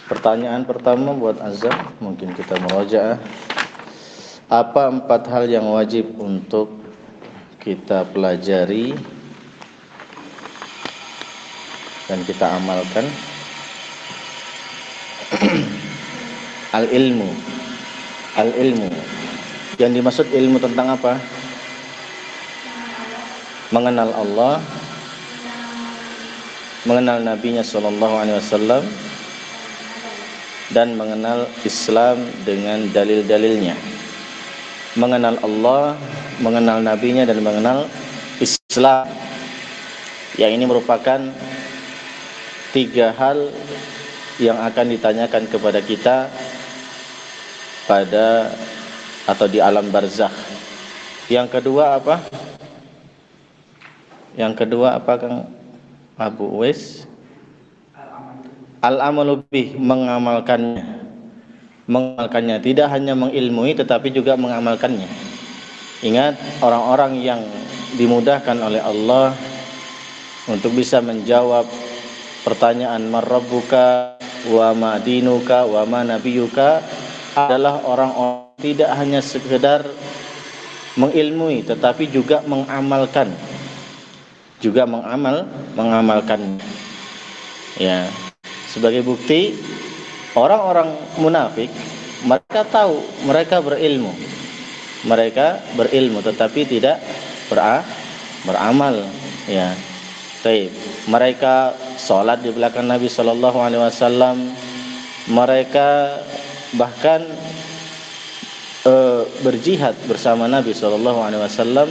Pertanyaan pertama buat Azam, mungkin kita merajaah. Apa 4 hal yang wajib untuk kita pelajari dan kita amalkan? Al-ilmu. Al-ilmu. Yang dimaksud ilmu tentang apa? Mengenal Allah, mengenal Nabi-Nya sallallahu alaihi wasallam, dan mengenal Islam dengan dalil-dalilnya. Mengenal Allah, mengenal Nabi-Nya, dan mengenal Islam. Yang ini merupakan 3 hal yang akan ditanyakan kepada kita pada atau di alam barzakh. Yang kedua apa? Yang kedua apa, Kang Abu Uwais? Al-amalu bih, mengamalkannya. Mengamalkannya, tidak hanya mengilmui tetapi juga mengamalkannya. Ingat, orang-orang yang dimudahkan oleh Allah untuk bisa menjawab pertanyaan man rabbuka wa ma dinuka wa ma nabiyuka adalah orang-orang tidak hanya sekedar mengilmui tetapi juga mengamalkan. Juga mengamalkan. Ya. Sebagai bukti, orang-orang munafik, mereka tahu, mereka berilmu. Mereka berilmu tetapi tidak beramal, ya. Baik. Mereka salat di belakang Nabi sallallahu alaihi wasallam. Mereka bahkan berjihad bersama Nabi sallallahu alaihi wasallam,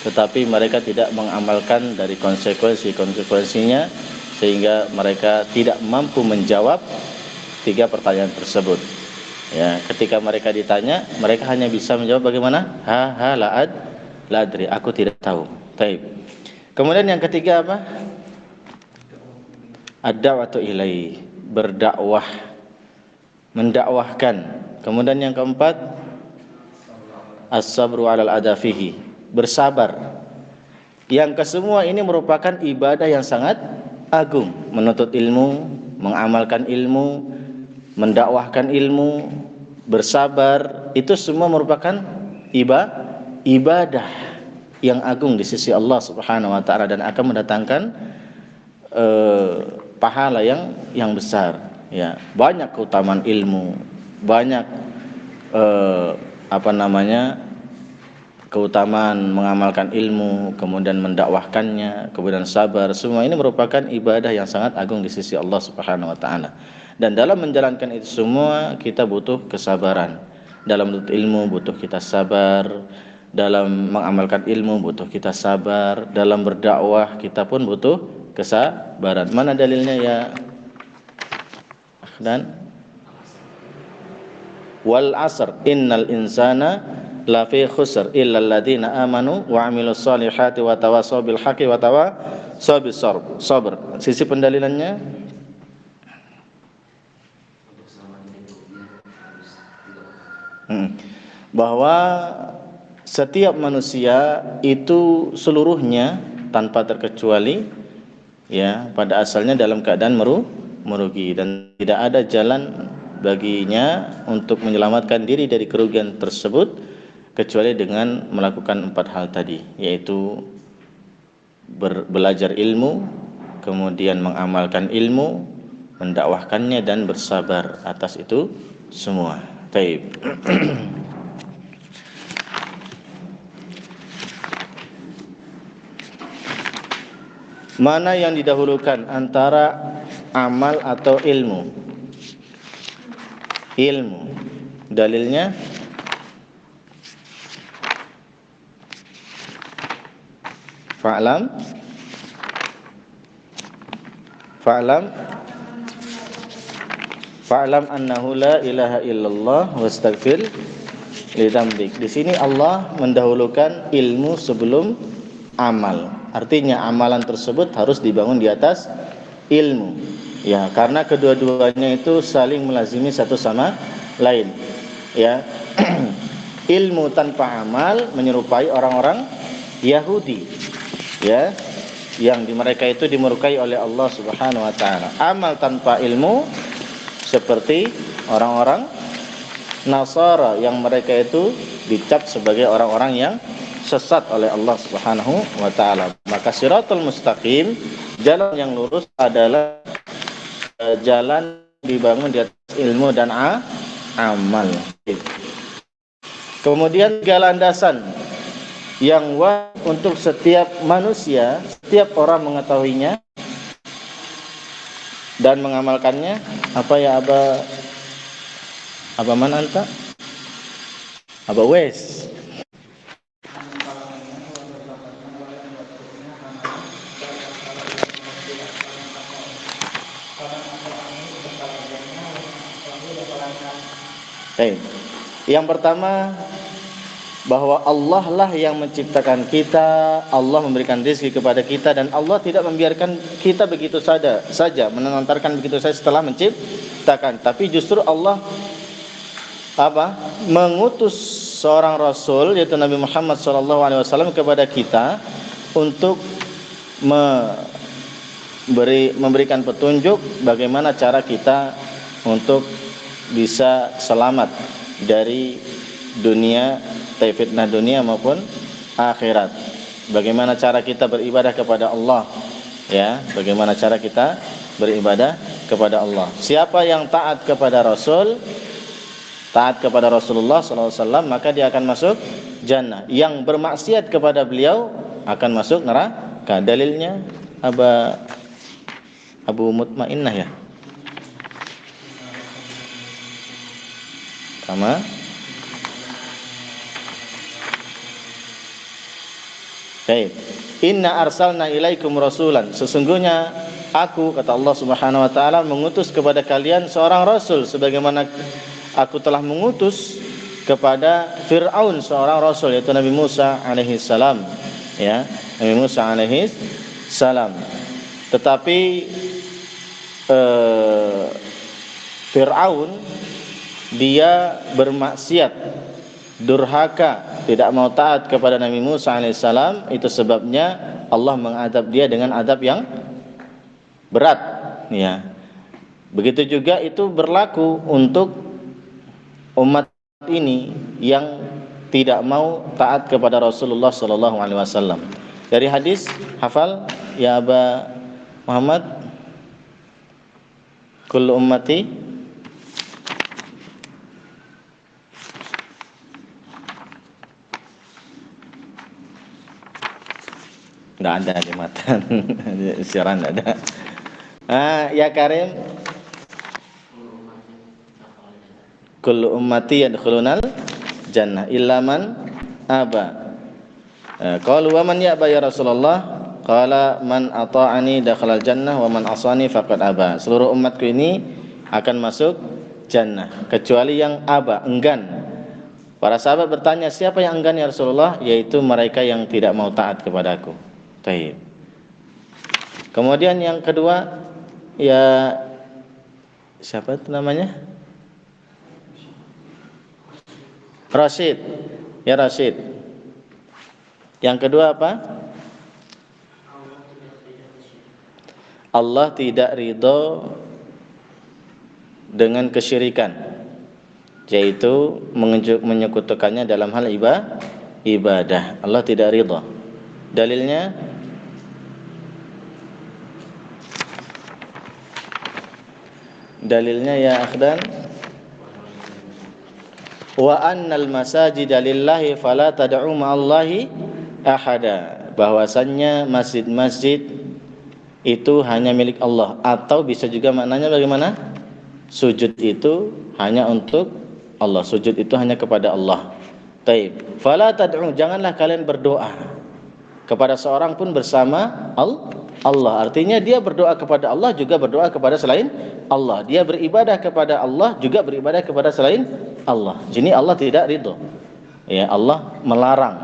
tetapi mereka tidak mengamalkan dari konsekuensinya, sehingga mereka tidak mampu menjawab 3 pertanyaan tersebut. Ya, ketika mereka ditanya, mereka hanya bisa menjawab bagaimana? La adri, aku tidak tahu. Baik. Kemudian yang ketiga apa? Ad-da'watu ilaihi, berdakwah, mendakwahkan. Kemudian yang keempat, as-sabru 'alal adafihi, bersabar. Yang kesemua ini merupakan ibadah yang sangat agung. Menuntut ilmu, mengamalkan ilmu, mendakwahkan ilmu, bersabar, itu semua merupakan ibadah yang agung di sisi Allah Subhanahu wa taala dan akan mendatangkan pahala yang besar, ya. Banyak keutamaan ilmu, banyak keutamaan mengamalkan ilmu, kemudian mendakwahkannya, kemudian sabar. Semua ini merupakan ibadah yang sangat agung di sisi Allah Subhanahu wa taala. Dan dalam menjalankan itu semua kita butuh kesabaran. Dalam menuntut ilmu butuh kita sabar, dalam mengamalkan ilmu butuh kita sabar, dalam berdakwah kita pun butuh kesabaran. Mana dalilnya ya? Dan wal asr innal insana lafi khusr illa alladziina amanu wa 'amilus solihati wa tawassaw bil haqqi wa tawassaw bis sabr. Sisi pendalilannya bahwa setiap manusia itu seluruhnya tanpa terkecuali, ya, pada asalnya dalam keadaan merugi dan tidak ada jalan baginya untuk menyelamatkan diri dari kerugian tersebut kecuali dengan melakukan 4 hal tadi, yaitu belajar ilmu, kemudian mengamalkan ilmu, mendakwahkannya, dan bersabar atas itu semua. Baik. Mana yang didahulukan antara amal atau ilmu? Ilmu. Dalilnya Fa'lam annahu la ilaha illallah wastaghfir li dzambik. Di sini Allah mendahulukan ilmu sebelum amal. Artinya amalan tersebut harus dibangun di atas ilmu. Ya, karena kedua-duanya itu saling melazimi satu sama lain. Ya. Ilmu tanpa amal menyerupai orang-orang Yahudi, ya, yang di mereka itu dimurkai oleh Allah Subhanahu wa taala. Amal tanpa ilmu seperti orang-orang Nasara yang mereka itu dicap sebagai orang-orang yang sesat oleh Allah Subhanahu wa taala. Maka siratal mustaqim, jalan yang lurus adalah jalan dibangun di atas ilmu dan amal. Kemudian tiga landasan yang wajib untuk setiap manusia, setiap orang mengetahuinya dan mengamalkannya. Apa ya Aba man anta? Aba wes. Baik. Yang pertama, bahwa Allah lah yang menciptakan kita, Allah memberikan rezeki kepada kita, dan Allah tidak membiarkan kita begitu saja menantarkan begitu saja setelah menciptakan. Tapi justru Allah mengutus seorang rasul, yaitu Nabi Muhammad SAW kepada kita untuk memberikan petunjuk bagaimana cara kita untuk bisa selamat dari dunia, fitnah dunia maupun akhirat. Bagaimana cara kita beribadah kepada Allah, ya, bagaimana cara kita beribadah kepada Allah. Siapa yang taat kepada Rasul, taat kepada Rasulullah SAW, maka dia akan masuk jannah. Yang bermaksiat kepada beliau akan masuk neraka. Dalilnya Abu Mutmainnah ya. Sama. Baik. Inna arsalna ilaikum rasulan. Sesungguhnya aku, kata Allah Subhanahu wa taala, mengutus kepada kalian seorang rasul sebagaimana aku telah mengutus kepada Fir'aun seorang rasul, yaitu Nabi Musa alaihi salam, ya, Nabi Musa alaihi salam. Tetapi Fir'aun dia bermaksiat, durhaka, tidak mau taat kepada Nabi Musa alaihissalam. Itu sebabnya Allah mengadab dia dengan adab yang berat, ya. Begitu juga itu berlaku untuk umat ini yang tidak mau taat kepada Rasulullah sallallahu alaihi wasallam. Dari hadis, hafal ya Aba Muhammad, kullu ummati enggak ada di matan. Siaran enggak ada. Ya Karim, kullu ummati yadkhulunal jannah illa man aba. Qalu wa man ya'ba ya Rasulullah? Qala man ata'ani dakhalal jannah wa man asani faqad aba. Seluruh umatku ini akan masuk jannah kecuali yang aba, enggan. Para sahabat bertanya, siapa yang enggan ya Rasulullah? Yaitu mereka yang tidak mau taat kepadaku. Baik. Kemudian yang kedua, ya siapa itu namanya? Rasyid. Ya Rasyid. Yang kedua apa? Allah tidak ridho dengan kesyirikan, yaitu menyekutukannya dalam hal ibadah. Allah tidak ridho. Dalilnya ya akhdan, wa annal masajida lillahi fala tad'u ma'allahi ahada. Bahwasannya masjid-masjid itu hanya milik Allah, atau bisa juga maknanya bagaimana? Sujud itu hanya untuk Allah, sujud itu hanya kepada Allah. Taib. Fala tad'u, janganlah kalian berdoa kepada seorang pun bersama Allah. Artinya dia berdoa kepada Allah juga berdoa kepada selain Allah. Dia beribadah kepada Allah juga beribadah kepada selain Allah. Jadi Allah tidak ridho. Ya, Allah melarang.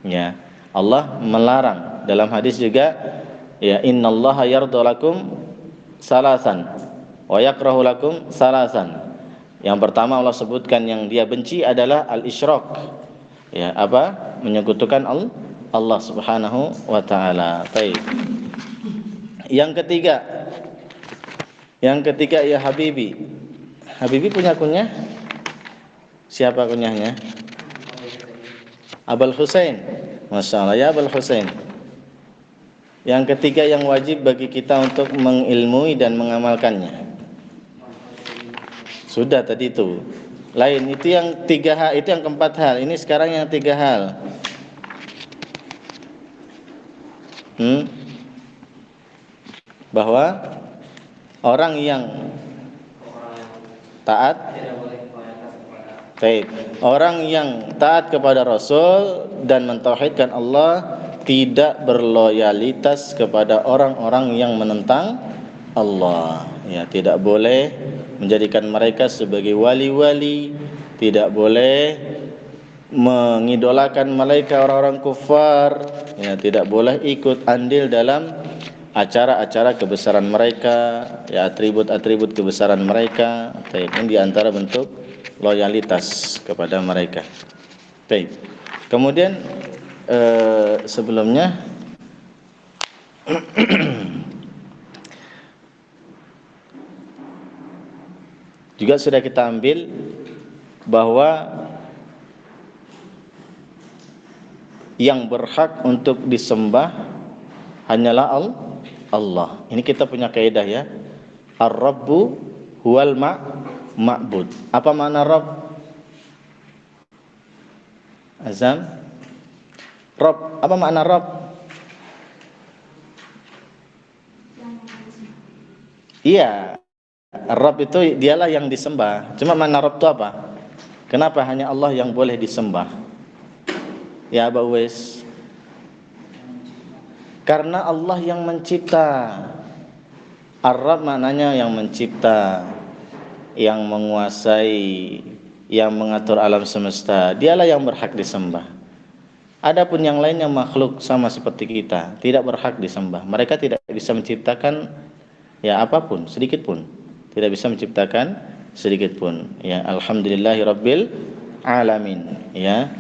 Ya, Allah melarang. Dalam hadis juga, ya, innallaha yardha lakum salasan wa yakrahu lakum salasan. Yang pertama Allah sebutkan yang dia benci adalah al-isyrak. Ya, apa? Menyekutukan Allah Subhanahu wa taala. Baik. Yang ketiga ya Habibi, Habibie punya kunyah? Siapa kunyahnya? Abul Husain. Masya Allah ya Abul Husain. Yang ketiga yang wajib bagi kita untuk mengilmui dan mengamalkannya. Sudah tadi itu. Lain itu yang 3 hal, itu yang keempat hal. Ini sekarang yang 3 hal. Bahwa orang yang taat, orang yang taat kepada Rasul dan mentauhidkan Allah tidak berloyalitas kepada orang-orang yang menentang Allah. Ya, tidak boleh menjadikan mereka sebagai wali-wali, tidak boleh mengidolakan mereka orang-orang kufar, ya, tidak boleh ikut andil dalam acara-acara kebesaran mereka, ya, atribut-atribut kebesaran mereka. Ini di antara bentuk loyalitas kepada mereka. Baik. Kemudian sebelumnya juga sudah kita ambil bahwa yang berhak untuk disembah hanyalah Allah. Ini kita punya kaidah ya. Ar-Rabbu huwal ma'bud. Apa makna Rabb? Azam? Rabb, apa makna Rabb? Iya. Rabb itu dialah yang disembah. Cuma makna Rabb itu apa? Kenapa hanya Allah yang boleh disembah? Ya Aba Uwais. Karena Allah yang mencipta. Ar-Rabb maknanya yang mencipta, yang menguasai, yang mengatur alam semesta. Dialah yang berhak disembah. Adapun yang lainnya makhluk sama seperti kita, tidak berhak disembah. Mereka tidak bisa menciptakan ya apapun, sedikit pun. Tidak bisa menciptakan sedikit pun. Ya, alhamdulillahirabbil alamin. Ya.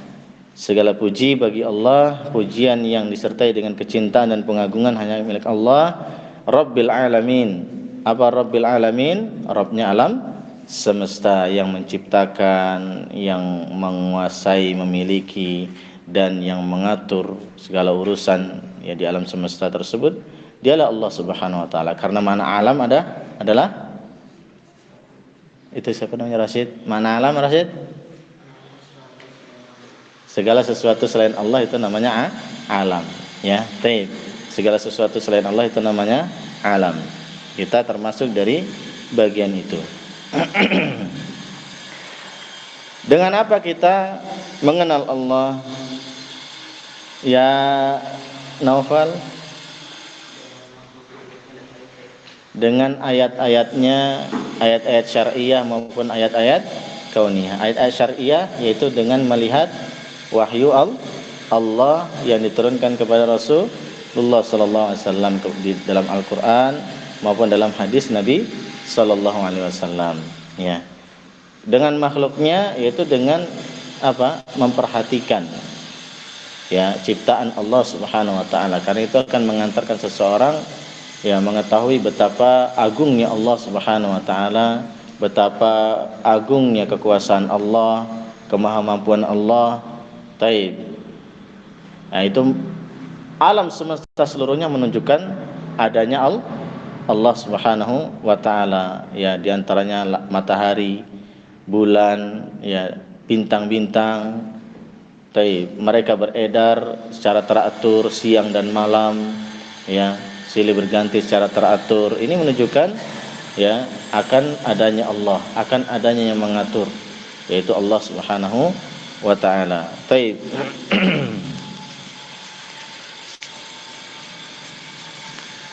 Segala puji bagi Allah, pujian yang disertai dengan kecintaan dan pengagungan hanya milik Allah, Rabbil alamin. Apa Rabbil alamin? Rabbnya alam semesta, yang menciptakan, yang menguasai, memiliki dan yang mengatur segala urusan ya di alam semesta tersebut. Dialah Allah Subhanahu wa taala. Karena mana alam adalah itu siapa namanya Rashid? Mana alam Rashid? Segala sesuatu selain Allah itu namanya alam, ya. Taib. Segala sesuatu selain Allah itu namanya alam. Kita termasuk dari bagian itu. Dengan apa kita mengenal Allah? Ya Naufal, dengan ayat-ayatnya, ayat-ayat syariah maupun ayat-ayat kauniyah. Ayat-ayat syariah yaitu dengan melihat wahyu Allah yang diturunkan kepada Rasulullah sallallahu alaihi wasallam di dalam Al-Qur'an maupun dalam hadis Nabi sallallahu alaihi wasallam, ya. Dengan makhluknya yaitu dengan apa? Memperhatikan ya ciptaan Allah Subhanahu wa taala. Karena itu akan mengantarkan seseorang ya mengetahui betapa agungnya Allah Subhanahu wa taala, betapa agungnya kekuasaan Allah, kemahamampuan Allah. Taib. Nah, itu alam semesta seluruhnya menunjukkan adanya Allah Subhanahu wa taala. Ya, di antaranya matahari, bulan, ya, bintang-bintang. Taib. Mereka beredar secara teratur siang dan malam, ya, silih berganti secara teratur. Ini menunjukkan ya akan adanya Allah, akan adanya yang mengatur, yaitu Allah Subhanahu wa ta'ala. Taib.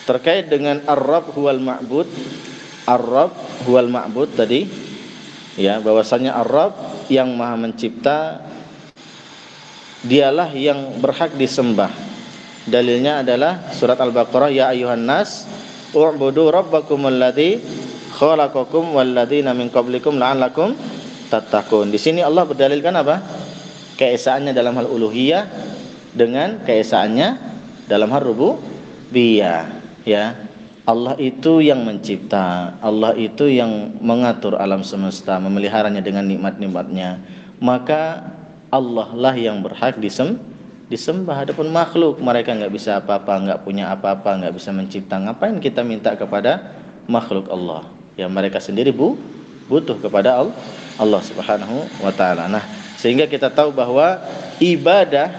Terkait dengan Ar-Rabb huwal ma'bud, Ar-Rabb huwal ma'bud tadi, ya, bahwasanya Ar-Rabb yang Maha Mencipta dialah yang berhak disembah. Dalilnya adalah surat Al-Baqarah, ya ayuhan nas u'budu rabbakumul ladzi khalaqakum wal ladzina min qablikum la'allakum tattaqun. Di sini Allah berdalilkan apa? Keesaannya dalam hal uluhiyah dengan keesaannya dalam hal rububiyah, ya. Allah itu yang mencipta, Allah itu yang mengatur alam semesta, memeliharanya dengan nikmat-nikmatnya. Maka Allah lah yang berhak disembah. Adapun makhluk, mereka nggak bisa apa-apa, nggak punya apa-apa, nggak bisa mencipta. Ngapain kita minta kepada makhluk Allah? Ya mereka sendiri butuh kepada Allah Subhanahu wa taala. Nah, sehingga kita tahu bahwa ibadah,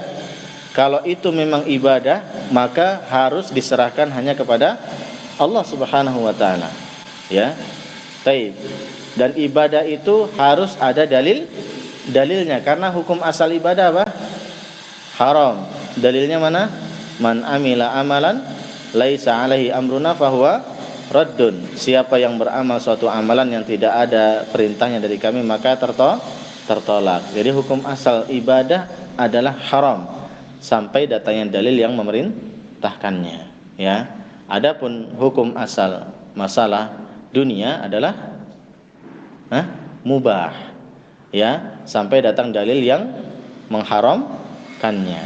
kalau itu memang ibadah, maka harus diserahkan hanya kepada Allah Subhanahu wa taala. Ya. Baik. Dan ibadah itu harus ada dalilnya, karena hukum asal ibadah apa? Haram. Dalilnya mana? Man amila amalan laisa alaihi amruna fahuwa raddun. Siapa yang beramal suatu amalan yang tidak ada perintahnya dari kami, maka tertolak. Jadi hukum asal ibadah adalah haram sampai datangnya dalil yang memerintahkannya, ya. Adapun hukum asal masalah dunia adalah mubah, ya, sampai datang dalil yang mengharamkannya,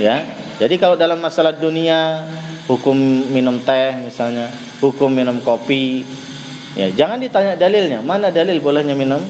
ya. Jadi kalau dalam masalah dunia, hukum minum teh misalnya, hukum minum kopi, ya jangan ditanya dalilnya, mana dalil bolehnya minum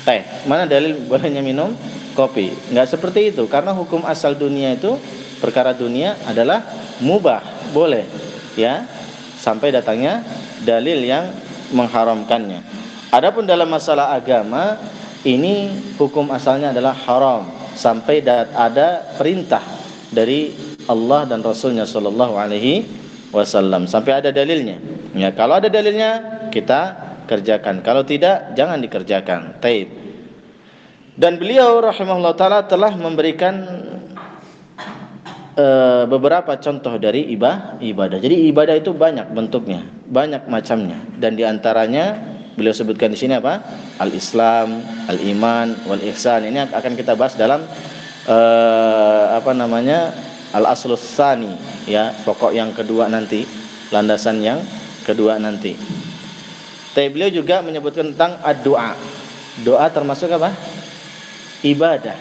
teh, mana dalil bolehnya minum kopi. Enggak seperti itu, karena hukum asal dunia itu, perkara dunia adalah mubah, boleh, ya, sampai datangnya dalil yang mengharamkannya. Adapun dalam masalah agama, ini hukum asalnya adalah haram sampai ada perintah dari Allah dan Rasulnya Shallallahu Alaihi Wasallam, sampai ada dalilnya. Ya, kalau ada dalilnya kita kerjakan, kalau tidak jangan dikerjakan. Taib. Dan beliau rahimahullah taala telah memberikan beberapa contoh dari ibadah. Jadi ibadah itu banyak bentuknya, banyak macamnya, dan diantaranya beliau sebutkan di sini apa? Al-Islam, al-Iman, wal-Ihsan. Ini akan kita bahas dalam Al-Aslus Tsani, ya, pokok yang kedua nanti, landasan yang kedua nanti. Tapi beliau juga menyebutkan tentang ad-doa. Doa termasuk apa? Ibadah.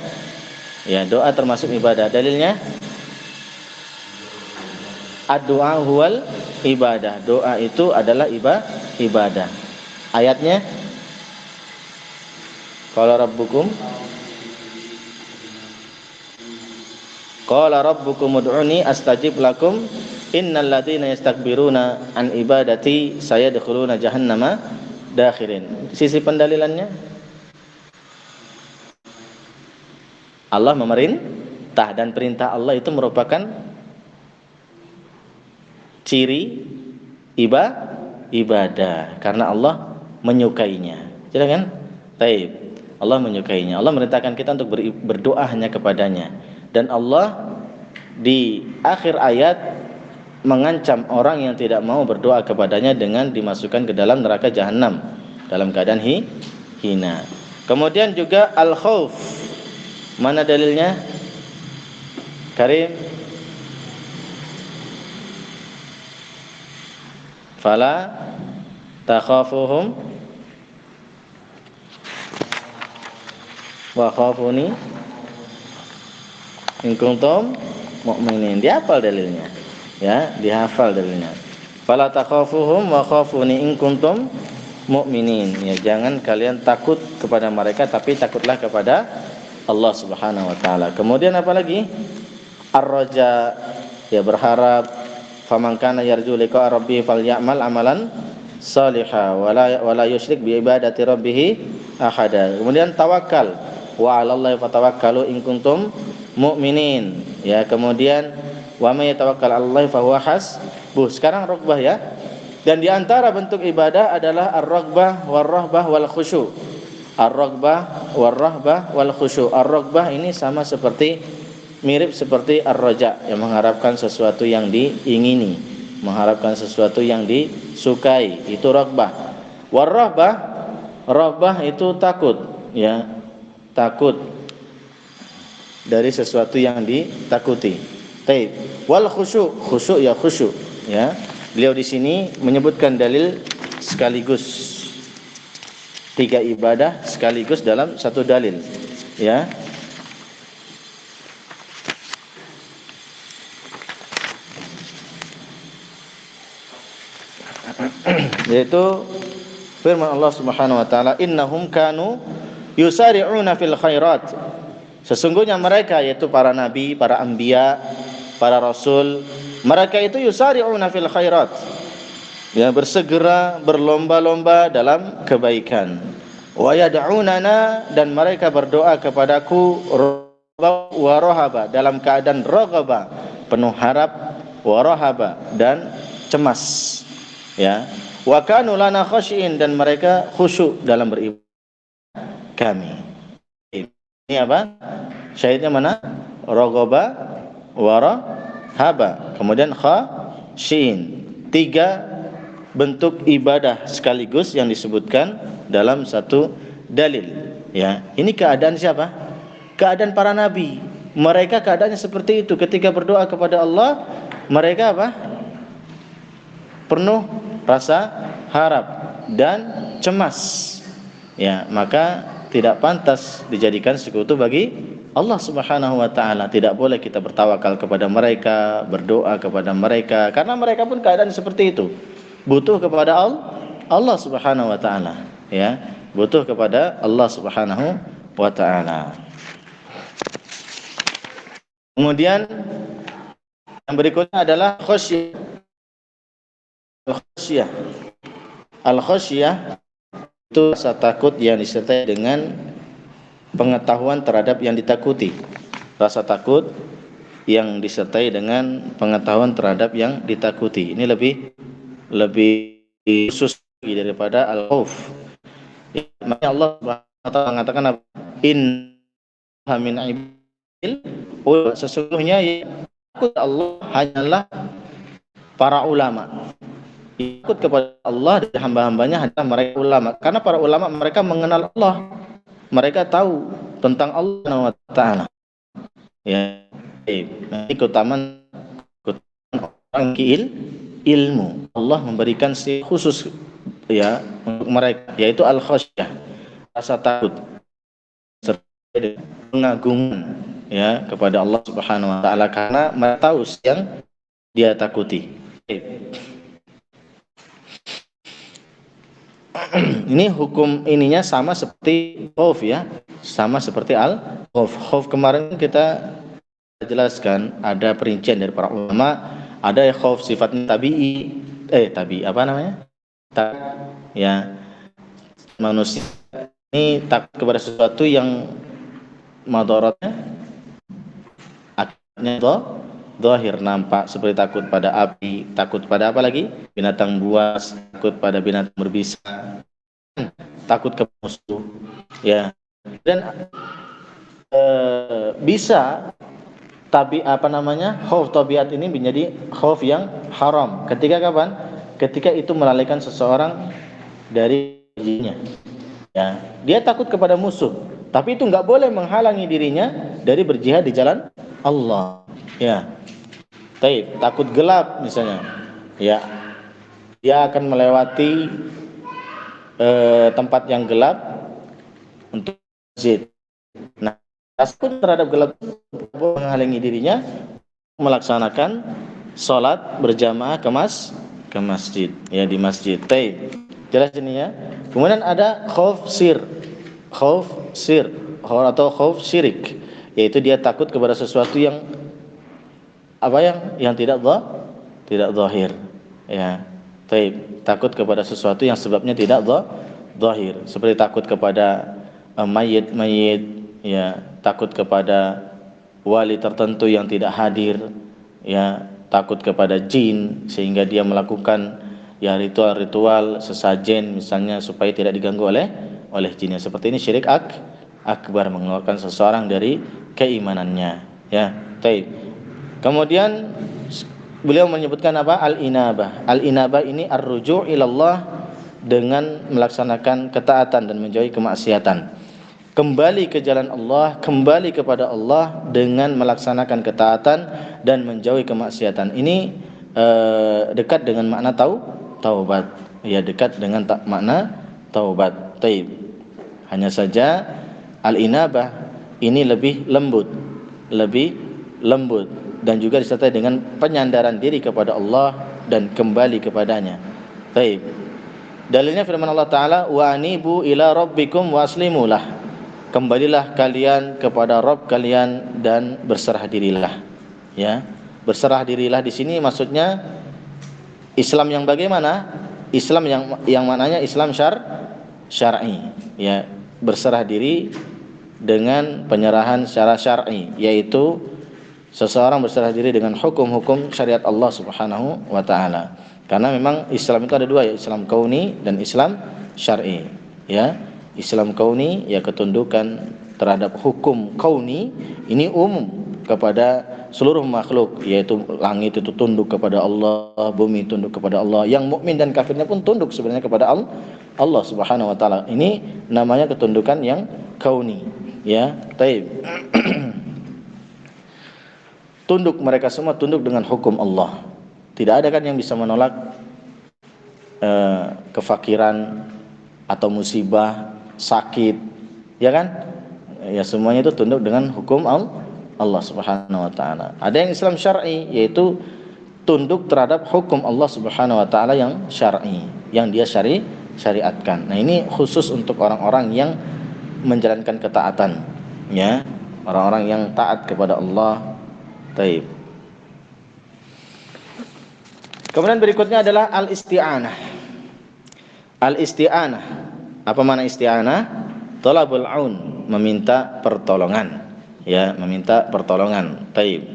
Ya, doa termasuk ibadah. Dalilnya ad-doa huwal ibadah. Doa itu adalah ibadah. Ayatnya qala rabbukum ud'uni astajib lakum innal ladzina yastakbiruna an ibadati sayadkhuluna jahannama dakhirin. Sisi pendalilannya, Allah memerintah, dan perintah Allah itu merupakan ciri ibadah karena Allah menyukainya. Jelas kan? Baik. Allah menyukainya. Allah merintahkan kita untuk berdoa hanya kepadanya. Dan Allah di akhir ayat mengancam orang yang tidak mau berdoa kepadanya dengan dimasukkan ke dalam neraka jahanam dalam keadaan hina. Kemudian juga al-khauf. Mana dalilnya? Karim. Fala takhafuhum wa khafuni in kuntum mu'minin. Dihafal dalilnya, ya, dihafal dalilnya. Fala takhafuhum wa khafuni in kuntum mu'minin. Ya, jangan kalian takut kepada mereka, tapi takutlah kepada Allah Subhanahu wa taala. Kemudian apa lagi? Ar-raja, ya, berharap. Faman kana yarju liqa rabbih falyamal amalan salihah wala yusyrik bi ibadati rabbih ahada. Kemudian tawakal, wa 'alallahi fatawakkalu in kuntum mu'minin. Ya, kemudian wa may yatawakkal 'alallahi fa huwa hasbuh. Sekarang raghbah, ya. Dan di antara bentuk ibadah adalah ar-raghbah war-rahbah wal khusyu'. Ar-raghbah war-rahbah wal khusyu'. Ar-raghbah ini sama seperti, mirip seperti ar-raja, yang mengharapkan sesuatu yang diingini, mengharapkan sesuatu yang disukai, itu raghbah. War-rahbah, rahbah itu takut, ya, takut dari sesuatu yang ditakuti. Taib. Wal khusyu', khusyu' ya khusyu', ya. Beliau di sini menyebutkan dalil sekaligus, 3 ibadah sekaligus dalam satu dalil, ya. yaitu firman Allah Subhanahu wa taala, innahum kanu yusari'una fil khairat. Sesungguhnya mereka, yaitu para nabi, para anbiya, para rasul, mereka itu yusari'una fil khairat, ya, bersegera, berlomba-lomba dalam kebaikan. Wa yad'unana, dan mereka berdoa kepadaku, wa rahaba, dalam keadaan raghaba, penuh harap, wa rahaba, dan cemas, ya. Wa kanu lana khashiin, dan mereka khusyuk dalam beribadah kami. Ini apa? Syahidnya mana? Raghaba wa rahaba. Kemudian khashiin. 3 bentuk ibadah sekaligus yang disebutkan dalam satu dalil, ya. Ini keadaan siapa? Keadaan para nabi. Mereka keadaannya seperti itu. Ketika berdoa kepada Allah, mereka apa? Penuh rasa harap dan cemas, ya. Maka tidak pantas dijadikan sekutu bagi Allah Subhanahu wa taala. Tidak boleh kita bertawakal kepada mereka, berdoa kepada mereka, karena mereka pun keadaan seperti itu. Butuh kepada Allah Subhanahu wa taala, ya. Butuh kepada Allah Subhanahu wa taala. Kemudian yang berikutnya adalah khasyah. Al-khasyah itu rasa takut yang disertai dengan pengetahuan terhadap yang ditakuti. Rasa takut yang disertai dengan pengetahuan terhadap yang ditakuti. Ini lebih khusus daripada al-khauf. Makanya Allah Subhanahu wa taala mengatakan, inna min ibil, sesungguhnya yang takut Allah hanyalah para ulama. Takut kepada Allah dan hamba-hambanya adalah mereka ulama. Karena para ulama mereka mengenal Allah, mereka tahu tentang Allah Taala. Ya, ini keutamaan orang ilmu. Allah memberikan si khusus, ya, untuk mereka, yaitu al-khasyah, rasa takut serta pengagungan, ya, kepada Allah Subhanahu wa taala, karena mereka tahu yang dia takuti. Ini hukum ininya sama seperti khauf, ya. Sama seperti al-khauf. Khauf kemarin kita jelaskan, ada perincian dari para ulama. Ada khauf sifatnya tabi'i, apa namanya? Ya. Manusia ini takut kepada sesuatu yang madaratnya akibatnya zahir, nampak, seperti takut pada api, takut pada apa lagi? Binatang buas, takut pada binatang berbisa, takut ke musuh, ya. Dan bisa khauf tabiat ini menjadi khauf yang haram. Ketika kapan? Ketika itu melalaikan seseorang dari dirinya, ya. Dia takut kepada musuh, tapi itu nggak boleh menghalangi dirinya dari berjihad di jalan Allah, ya. Takut gelap misalnya, ya, dia akan melewati tempat yang gelap untuk masjid. Nah, takut terhadap gelap menghalangi dirinya melaksanakan sholat berjamaah ke masjid, ya, di masjid. Jelas ini, ya. Kemudian ada khauf sir atau khauf syirik, yaitu dia takut kepada sesuatu yang tidak zahir, ya. Takut kepada sesuatu yang sebabnya tidak zahir, seperti takut kepada mayit, ya, takut kepada wali tertentu yang tidak hadir, ya, takut kepada jin sehingga dia melakukan, ya, ritual-ritual sesajen misalnya supaya tidak diganggu oleh jinnya. Seperti ini syirik akbar, mengeluarkan seseorang dari keimanannya, ya. Kemudian beliau menyebutkan apa? Al-inabah. Al-inabah ini ar-ruju' ilallah, dengan melaksanakan ketaatan dan menjauhi kemaksiatan. Kembali ke jalan Allah, kembali kepada Allah dengan melaksanakan ketaatan dan menjauhi kemaksiatan. Ini dekat dengan makna taubat. Ya, dekat dengan makna taubat. Hanya saja al-inabah ini lebih lembut dan juga disertai dengan penyandaran diri kepada Allah dan kembali kepadanya. Dalilnya firman Allah Ta'ala, wa anibu ila rabbikum waslimulah. Kembalilah kalian kepada Rabb kalian dan berserah dirilah. Ya, berserah dirilah di sini maksudnya Islam yang bagaimana? Islam yang mananya Islam syar'i. Ya, berserah diri dengan penyerahan secara syar'i, yaitu seseorang berserah diri dengan hukum-hukum syariat Allah Subhanahu wa taala. Karena memang Islam itu ada dua, ya, Islam kauni dan Islam syar'i. Ya, Islam kauni ya ketundukan terhadap hukum kauni, ini umum kepada seluruh makhluk, yaitu langit itu tunduk kepada Allah, bumi tunduk kepada Allah, yang mukmin dan kafirnya pun tunduk sebenarnya kepada Allah Subhanahu wa taala. Ini namanya ketundukan yang kauni, ya. Taib. Tunduk, mereka semua tunduk dengan hukum Allah. Tidak ada kan yang bisa menolak kefakiran atau musibah, sakit, ya kan? Ya semuanya itu tunduk dengan hukum Allah Subhanahu wa taala. Ada yang Islam syar'i, yaitu tunduk terhadap hukum Allah Subhanahu wa taala yang syar'i, yang dia syariatkan. Nah, ini khusus untuk orang-orang yang menjalankan ketaatan, ya. Orang-orang yang taat kepada Allah. Taib. Kemudian berikutnya adalah al-isti'anah. Al-isti'anah. Apa makna isti'anah? Talabul aun, meminta pertolongan. Ya, meminta pertolongan. Taib.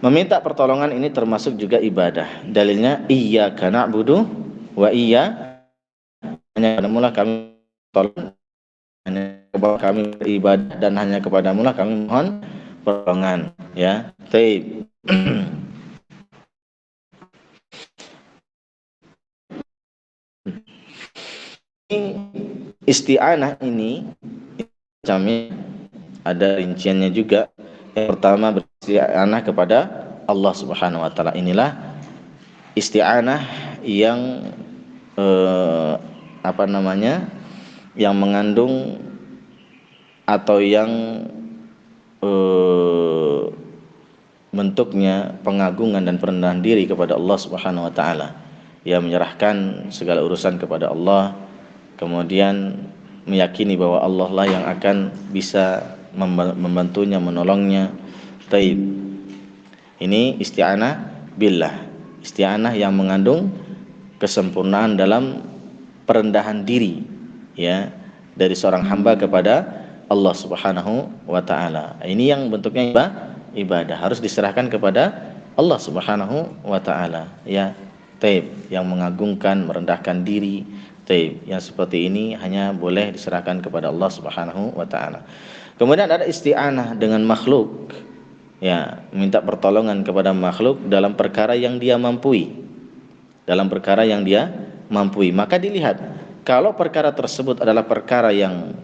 Meminta pertolongan ini termasuk juga ibadah. Dalilnya iyyaka na'budu wa hanya kepadamu lah kami tolong, hanya kepada kami beribadah dan hanya kepadamu lah kami mohon pertolongan. Ya. Taib. Isti'anah ini macamnya ada rinciannya juga. Yang pertama beristi'anah kepada Allah Subhanahu wa taala. Inilah isti'anah yang yang mengandung atau yang bentuknya pengagungan dan perendahan diri kepada Allah Subhanahu wa taala. Ya, menyerahkan segala urusan kepada Allah, kemudian meyakini bahwa Allah lah yang akan bisa membantunya, menolongnya. Taib. Ini isti'anah billah. Isti'anah yang mengandung kesempurnaan dalam perendahan diri, ya, dari seorang hamba kepada Allah Subhanahu wa taala. Ini yang bentuknya ibadah, harus diserahkan kepada Allah Subhanahu wa taala, ya. Taib, yang mengagungkan, merendahkan diri. Taib, yang seperti ini hanya boleh diserahkan kepada Allah Subhanahu wa taala. Kemudian ada isti'anah dengan makhluk. Ya, minta pertolongan kepada makhluk dalam perkara yang dia mampu. Dalam perkara yang dia mampu. Maka dilihat, kalau perkara tersebut adalah perkara yang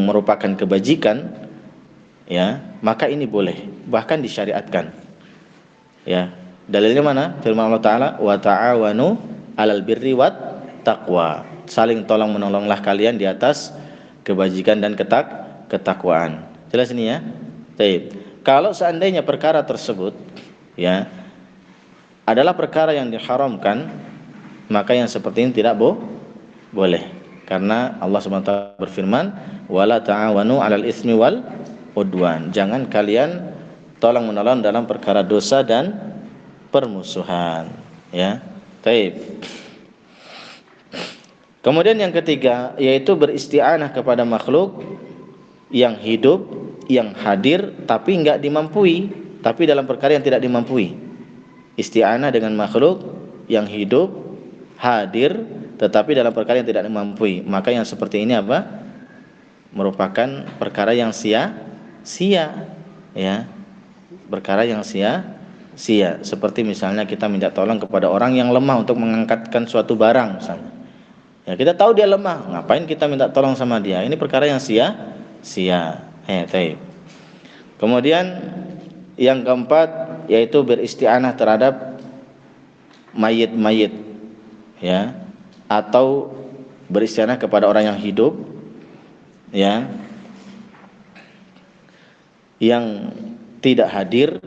merupakan kebajikan, ya, maka ini boleh, bahkan disyariatkan. Ya, dalilnya mana? Firman Allah Ta'ala, wa ta'awanu 'alal birri wat taqwa. Saling tolong menolonglah kalian di atas kebajikan dan ketakwaan. Jelas ini, ya. Baik. Kalau seandainya perkara tersebut, ya, adalah perkara yang diharamkan, maka yang seperti ini tidak boleh. Karena Allah SWT berfirman, wala ta'awanu 'alal itsmi wal udwan. Jangan kalian tolong menolong dalam perkara dosa dan permusuhan, ya. Baik. Kemudian yang ketiga, yaitu beristi'anah kepada makhluk yang hidup, yang hadir tapi enggak dimampui, tapi dalam perkara yang tidak dimampui. Isti'anah dengan makhluk yang hidup, hadir tetapi dalam perkara yang tidak dimampui. Maka yang seperti ini apa? Merupakan perkara yang sia-sia, ya. Perkara yang sia-sia. Seperti misalnya kita minta tolong kepada orang yang lemah untuk mengangkatkan suatu barang misalnya. Ya, kita tahu dia lemah, ngapain kita minta tolong sama dia? Ini perkara yang sia-sia. Kemudian yang keempat yaitu beristi'anah terhadap mayit-mayit, ya, atau beristi'anah kepada orang yang hidup, ya, yang tidak hadir.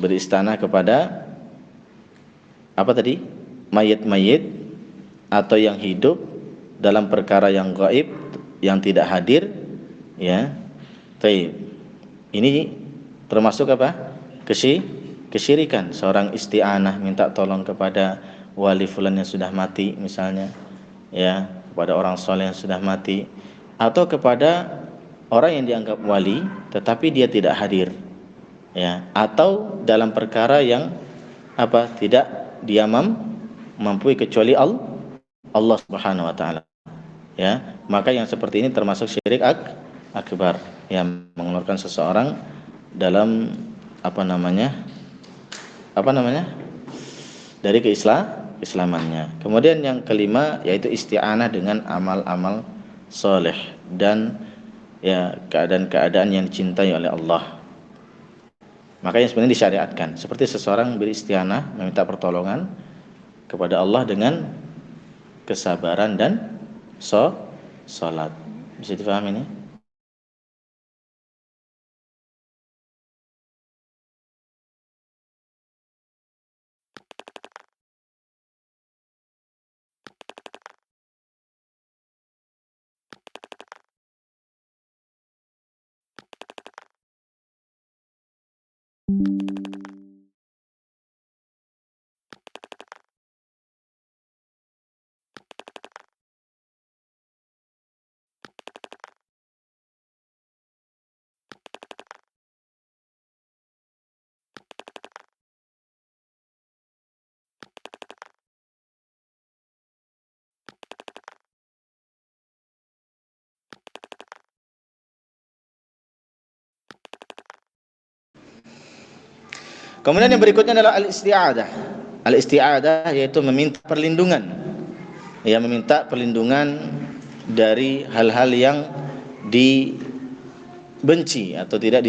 Beristi'anah kepada apa tadi? Mayit-mayit atau yang hidup dalam perkara yang gaib, yang tidak hadir, ya. Baik. Ini termasuk apa? Kesyirikan. Seorang isti'anah minta tolong kepada wali fulan yang sudah mati misalnya, ya, kepada orang soleh yang sudah mati, atau kepada orang yang dianggap wali tetapi dia tidak hadir, ya, atau dalam perkara yang apa? Tidak dia mampu kecuali Allah Subhanahu wa taala, ya. Maka yang seperti ini termasuk syirik akbar, yang mengeluarkan seseorang dalam apa namanya dari keislamannya. Kemudian yang kelima yaitu isti'anah dengan amal-amal soleh dan ya keadaan-keadaan yang dicintai oleh Allah. Makanya sebenarnya disyariatkan seperti seseorang beristi'anah meminta pertolongan kepada Allah dengan kesabaran dan salat. Bisa difahami ini? Kemudian yang berikutnya adalah al-isti'adah. Al-isti'adah yaitu meminta perlindungan. Ya, meminta perlindungan dari hal-hal yang dibenci atau tidak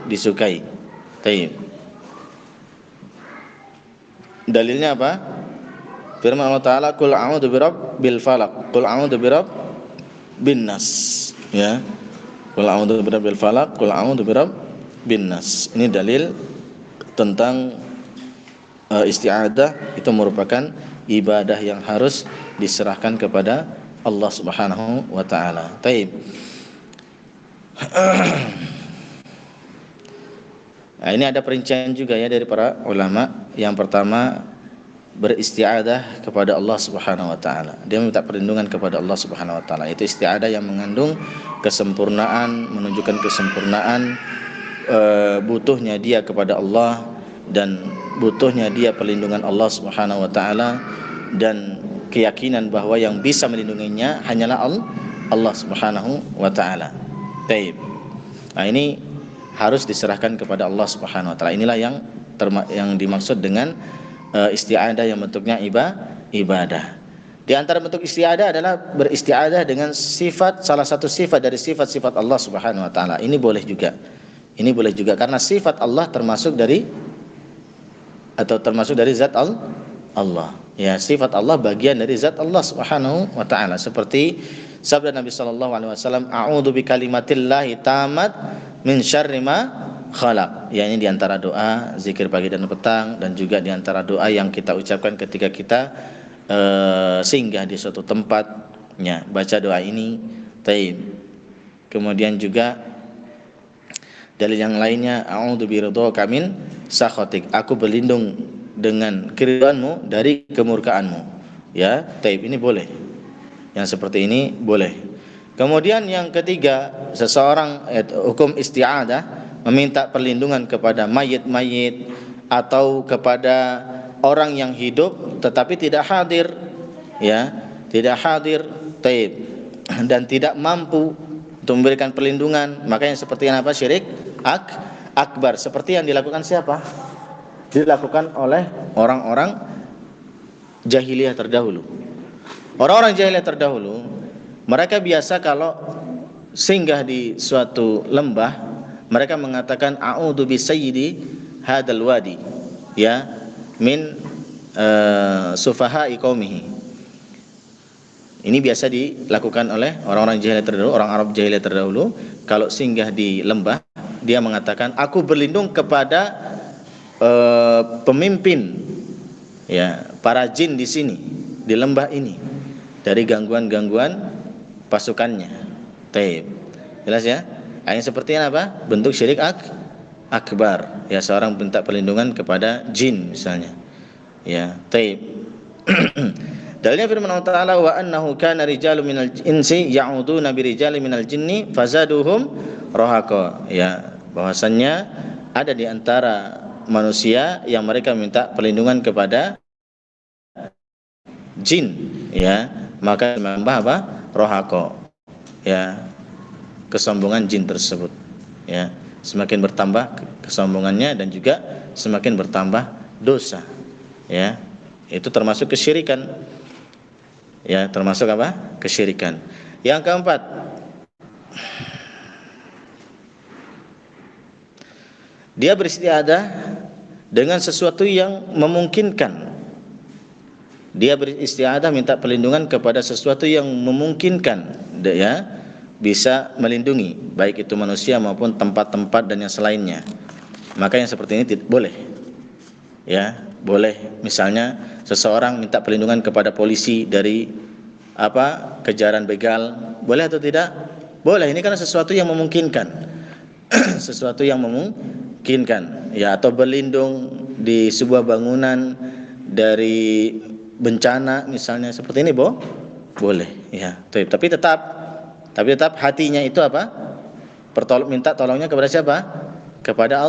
disukai. Baik. Dalilnya apa? Firman Allah Ta'ala, "Qul a'udzu birabbil falaq, qul a'udzu birabbin nas." Ya. Qul a'udzu birabbil falaq, qul a'udzu birabbin nas. Ini dalil tentang isti'adah itu merupakan ibadah yang harus diserahkan kepada Allah Subhanahu wa taala. Baik. Nah, ini ada perincian juga ya dari para ulama. Yang pertama, beristi'adah kepada Allah Subhanahu wa taala. Dia minta perlindungan kepada Allah Subhanahu wa taala. Itu isti'adah yang mengandung kesempurnaan, menunjukkan kesempurnaan butuhnya dia kepada Allah dan butuhnya dia perlindungan Allah Subhanahu wa taala, dan keyakinan bahwa yang bisa melindunginya hanyalah Allah Subhanahu wa taala. Baik. Nah, ini harus diserahkan kepada Allah Subhanahu wa taala. Inilah yang dimaksud dengan isti'adah yang bentuknya ibadah. Di antara bentuk isti'adah adalah beristi'adah dengan salah satu sifat dari sifat-sifat Allah Subhanahu wa taala. Ini boleh juga karena sifat Allah termasuk dari zat Allah. Ya, sifat Allah bagian dari zat Allah Subhanahu wa taala. Seperti sabda Nabi sallallahu alaihi wasallam, "A'udzu bikalimatillahi tammat min syarri ma khalaq." Ya, ini di antara doa zikir pagi dan petang, dan juga di antara doa yang kita ucapkan ketika kita singgah di suatu tempat, ya, baca doa ini. Taib. Kemudian juga dalil yang lainnya, a'udzu biridhaka min sakhatik. Aku berlindung dengan keridhaanmu dari kemurkaanmu. Ya, taib, ini boleh. Yang seperti ini boleh. Kemudian yang ketiga, seseorang hukum isti'adah meminta perlindungan kepada mayit-mayit atau kepada orang yang hidup tetapi tidak hadir, ya, tidak hadir, taib, dan tidak mampu untuk memberikan perlindungan. Makanya seperti yang apa? Syirik akbar. Seperti yang dilakukan siapa? Dilakukan oleh orang-orang jahiliyah terdahulu. Orang-orang jahiliyah terdahulu, mereka biasa kalau singgah di suatu lembah, mereka mengatakan a'udzu bi sayyidi hadzal wadi, ya, min sufaha'i qaumihi. Ini biasa dilakukan oleh orang-orang jahiliyah terdahulu, orang Arab jahiliyah terdahulu. Kalau singgah di lembah, dia mengatakan, aku berlindung kepada pemimpin, ya, para jin di sini, di lembah ini, dari gangguan-gangguan pasukannya. Taib. Jelas ya? Yang seperti apa? Bentuk syirik akbar. Ya, seorang minta perlindungan kepada jin misalnya. Ya, taib. Dalilnya firman Allah Ta'ala, wa annahu kana rijalu minal insi ya'uduna birijali minal jinni fazaduhum rahaqa. Ya, bahwasannya ada di antara manusia yang mereka minta perlindungan kepada jin, ya, maka menambah apa? Rahaqa. Ya, kesombongan jin tersebut, ya, semakin bertambah kesombongannya dan juga semakin bertambah dosa, ya, itu termasuk kesyirikan, ya, termasuk apa? Kesyirikan. Yang keempat, dia beristiadah dengan sesuatu yang memungkinkan. Dia beristiadah minta perlindungan kepada sesuatu yang memungkinkan, ya, bisa melindungi baik itu manusia maupun tempat-tempat dan yang selainnya. Maka yang seperti ini boleh. Ya, boleh. Misalnya seseorang minta perlindungan kepada polisi dari kejaran begal, boleh atau tidak? Boleh. Ini karena sesuatu yang memungkinkan. Sesuatu yang memungkinkan, ya, atau berlindung di sebuah bangunan dari bencana misalnya, seperti ini boleh, ya. Tapi tetap hatinya itu apa? Minta tolongnya kepada siapa? Kepada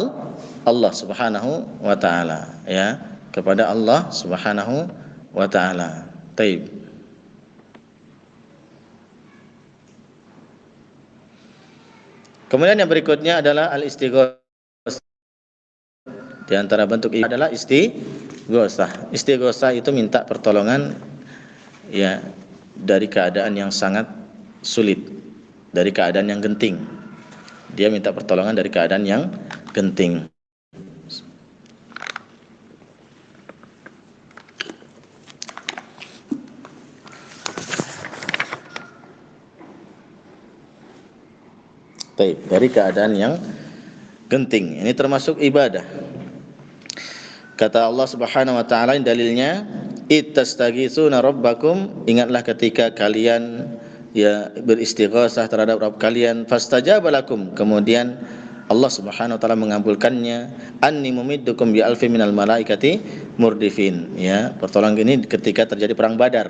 Allah Subhanahu wa taala, ya, kepada Allah Subhanahu wa taala. Taib. Kemudian yang berikutnya adalah al-istighosah. Di antara bentuk ini adalah istighosah. Istighosah itu minta pertolongan, ya, dari keadaan yang sangat sulit, dari keadaan yang genting. Dia minta pertolongan dari keadaan yang genting. Baik, dari keadaan yang genting. Ini termasuk ibadah. Kata Allah Subhanahu wa taala, dalilnya, ittastaghitsuna rabbakum, ingatlah ketika kalian, ya, beristighosah terhadap Rabb kalian, fastajaba lakum, kemudian Allah Subhanahu wa taala mengabulkannya, anni mumiddukum bi alfi minal malaikati murdifin, ya, pertolongan ini ketika terjadi perang Badar.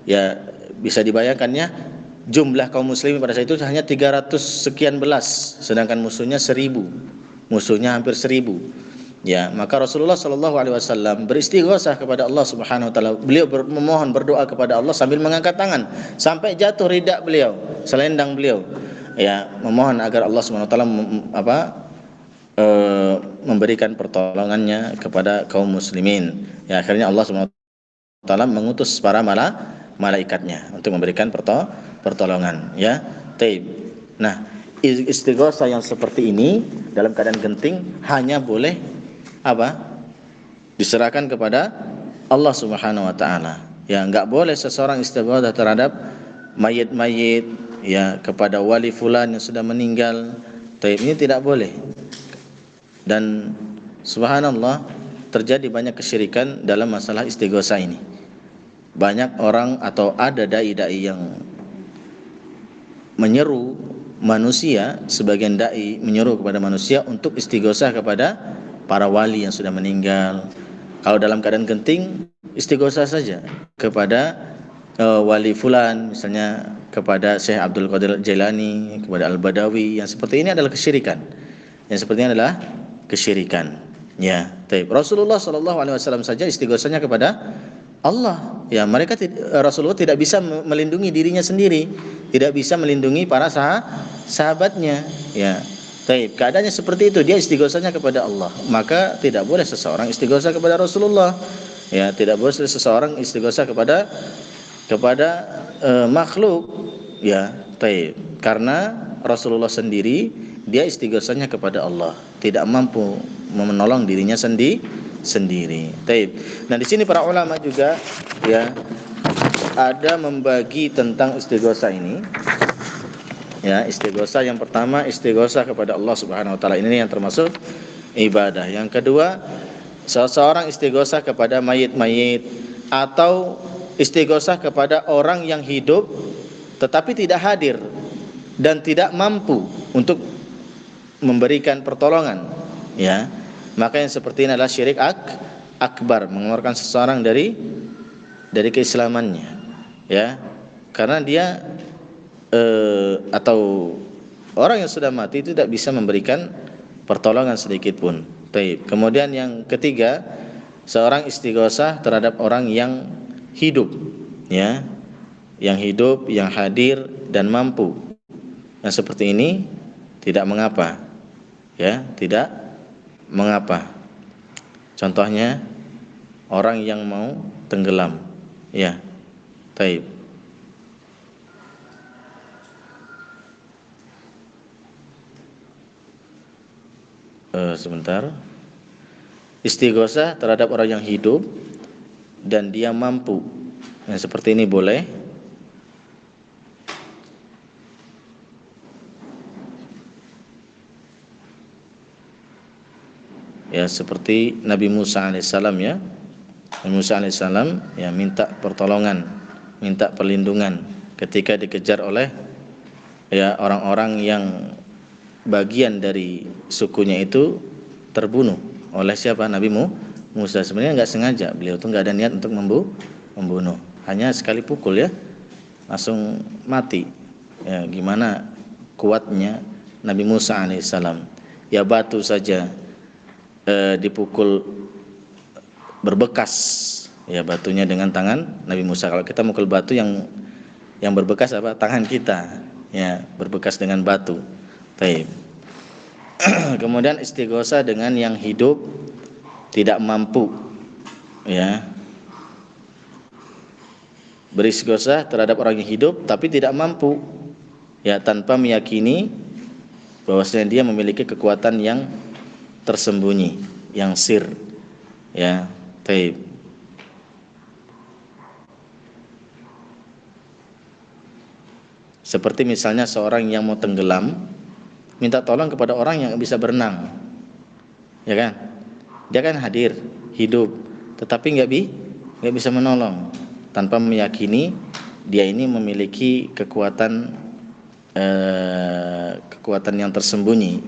Ya, bisa dibayangkannya, jumlah kaum muslimin pada saat itu hanya 300 sekian belas, sedangkan musuhnya 1000. Musuhnya hampir 1000. Ya, maka Rasulullah sallallahu alaihi wasallam beristighosah kepada Allah Subhanahu wa taala. Beliau memohon, berdoa kepada Allah sambil mengangkat tangan sampai jatuh ridak beliau, selendang beliau. Ya, memohon agar Allah Subhanahu wa taala memberikan pertolongannya kepada kaum muslimin. Ya, akhirnya Allah Subhanahu wa taala mengutus para malaikatnya untuk memberikan pertolongan, ya. Taib. Nah, istighosah yang seperti ini dalam keadaan genting hanya boleh diserahkan kepada Allah Subhanahu wa taala. Ya, enggak boleh seseorang istighosah terhadap mayit-mayit, ya, kepada wali fulan yang sudah meninggal. Taib, ini tidak boleh. Dan subhanallah, terjadi banyak kesyirikan dalam masalah istighosah ini. Banyak orang atau ada dai-dai yang menyeru manusia, sebagian dai menyeru kepada manusia untuk istighosah kepada para wali yang sudah meninggal. Kalau dalam keadaan genting, istighosah saja kepada wali fulan, misalnya kepada Syekh Abdul Qadir Jailani, kepada Al-Badawi. Yang seperti ini adalah kesyirikan. Yang seperti ini adalah kesyirikan. Ya, taib. Rasulullah sallallahu alaihi wasallam saja istighosahnya kepada Allah. Ya, Rasulullah tidak bisa melindungi dirinya sendiri, tidak bisa melindungi para sahabatnya. Ya, taib. Keadaannya seperti itu, dia istighosahnya kepada Allah. Maka tidak boleh seseorang istighosah kepada Rasulullah. Ya, tidak boleh seseorang istighosah kepada makhluk. Ya, taib. Karena Rasulullah sendiri dia istighosahnya kepada Allah, tidak mampu menolong dirinya sendiri. Taib. Nah, di sini para ulama juga, ya, ada membagi tentang istighosah ini. Ya, istighosah yang pertama, istighosah kepada Allah Subhanahu wa taala, ini yang termasuk ibadah. Yang kedua, seseorang istighosah kepada mayit-mayit atau istighosah kepada orang yang hidup tetapi tidak hadir dan tidak mampu untuk memberikan pertolongan, ya, maka yang seperti ini adalah syirik akbar, mengeluarkan seseorang dari keislamannya, ya, karena dia atau orang yang sudah mati itu tidak bisa memberikan pertolongan sedikit pun. Baik. Kemudian yang ketiga, seorang istighosah terhadap orang yang hidup, ya, yang hidup, yang hadir dan mampu. Nah, seperti ini tidak mengapa, ya, tidak mengapa. Contohnya orang yang mau tenggelam, ya. Baik. Sebentar. Istighosah terhadap orang yang hidup dan dia mampu. Yang seperti ini boleh. Ya, seperti Nabi Musa alaihissalam, ya. Nabi Musa alaihissalam ya minta pertolongan, minta perlindungan ketika dikejar oleh ya orang-orang yang bagian dari sukunya itu terbunuh oleh siapa? Nabi Musa. Sebenarnya nggak sengaja, beliau tuh nggak ada niat untuk membunuh, hanya sekali pukul, ya, langsung mati. Ya, gimana kuatnya Nabi Musa alaihissalam, ya, batu saja dipukul berbekas, ya, batunya dengan tangan Nabi Musa. Kalau kita mukul batu yang berbekas apa? Tangan kita, ya, berbekas dengan batu. Baik. Kemudian istighosah dengan yang hidup tidak mampu, ya, beristighosah terhadap orang yang hidup tapi tidak mampu, ya, tanpa meyakini bahwasanya dia memiliki kekuatan yang tersembunyi, yang sir, ya. Baik. Seperti misalnya seorang yang mau tenggelam minta tolong kepada orang yang bisa berenang, ya kan? Dia kan hadir, hidup, tetapi nggak bisa menolong tanpa meyakini dia ini memiliki kekuatan yang tersembunyi,